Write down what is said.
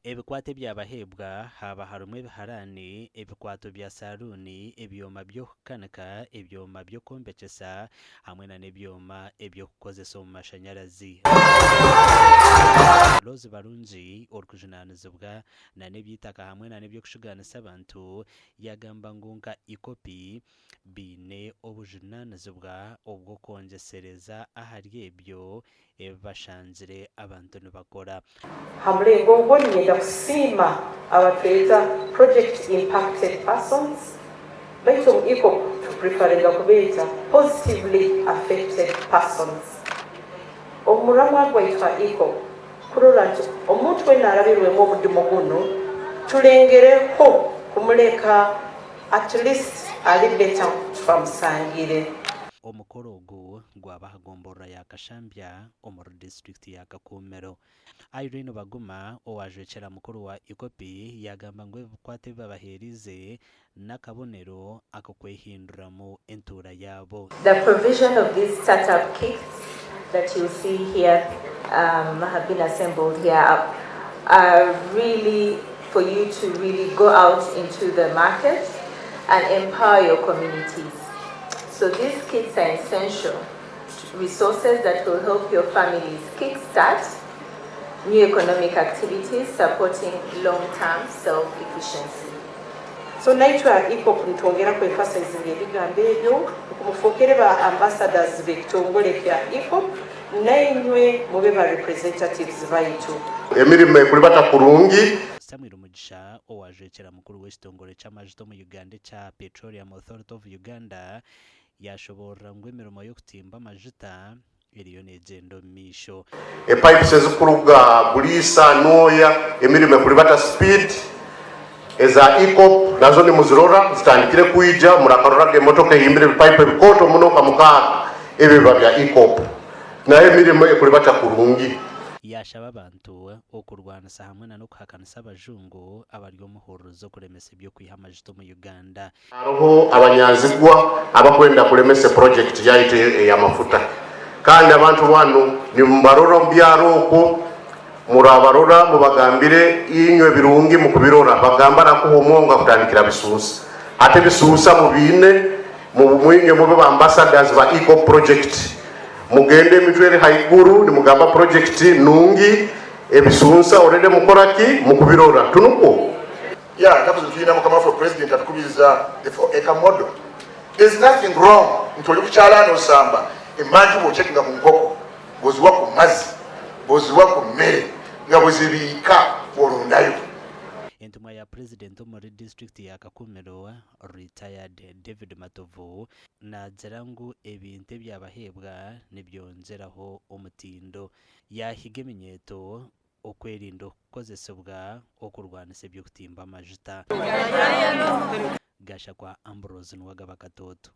Ebikwate by'abahebwa haba harimu ebiharani, ebikwato bya saruni, ebyoma by'okukanika, ebyoma by'okwombekesa hamwe n'ebyoma eby'okukozesa omu mashanyarazi. Lozi barungi orikujunaanizibwa n'eby'itaka hamwe n'eby'okushuganisa abantu yagamba ngu nka ikopi biine obujunaanizibwa obw'okwongesereza ahari ebyo ebibashanzire abantu nibakora. Hamulengo ogwo nigenda kusiima abatweta project impacted persons baitu mu ICOP tuprefaringa kubeeta positively affected persons. Omuramwa gwaitu ICOP kurora nti omuntu wena arabirwemu obudimu guno tulengereho kumuleka at least ali better twamusangire. Omukoro ogu gwaba hagomborra ya Kashambya omuri district ya Kakumero. Irene Baguma owajwekera mukuru wa ikopi yagamba ngu ebikwate babaherize n'akabonero akakwehinduramu entura yabo. The provision of these startup kits that you see here have been assembled here are really for you to really go out into the market and empower your communities. So these kits are essential resources that will help your families kickstart new economic activities supporting long-term self-efficiency. So naitwa ICOP ntwongera ku emphasize ebigambo ebyo okumufokere ba ambassadors betongole kya ICOP nainywe mube ba representatives baitu. Emirimo ekulibata kurungi. Samuel Mugisha owajwekera mukuru w'ekitongole ky'amajito mu Uganda kya Petroleum Authority of Uganda yashoborra ngu emirimo y'okutimba amajita eriyo negenda omu maisho. Epipes ezikuruga Bulisa Noya emirimo ekulibata speed eza ICOP nazo ni muzirora zitandikire kuija murakarora emotoka eyimbire ebipipe ebikoto muno kamukaaga ebiba bya ICOP naye emirimo ekulibata kurungi. Yashaba abantu okurwanisa hamwe n'okuhakanisa abajungu abari omuhuriro kuremesa ebyokwiha amajito mu Uganda. Hariho abanyazigwa abakwenda kuremesa project yaitu ey'amafuta kandi abantu bano ni mubarora mu byaro okwo murabarora mubagambire inywe birungi mu kubirora bagamba nakuhomonga kutandikira bisusa ate bisusa mu bine mu bumwinyo mube ba ambassadors ba ICOP project mugende mitwere haiguru ni mugamba project nungi ebisunsa orede mukoraki mukubirora tunuko ndakuzo tuyina mu kama for president atukubiza eka model. There's nothing wrong ntoli kuchala no samba imagine bo checking ku nkoko bozwa ku mazi bozwa ku mmere nga bozibika olundayo. Entumwa ya president omuri district ya Kakumero retired David Matovu nagira ngu ebintu ebyabahebwa nibyonzeraho omutindo yahiga eminyeto okwerinda okukozesebwa okurwanisa ebyokutimba amajita. Gasha kwa Ambrose Nwagaba Katoto.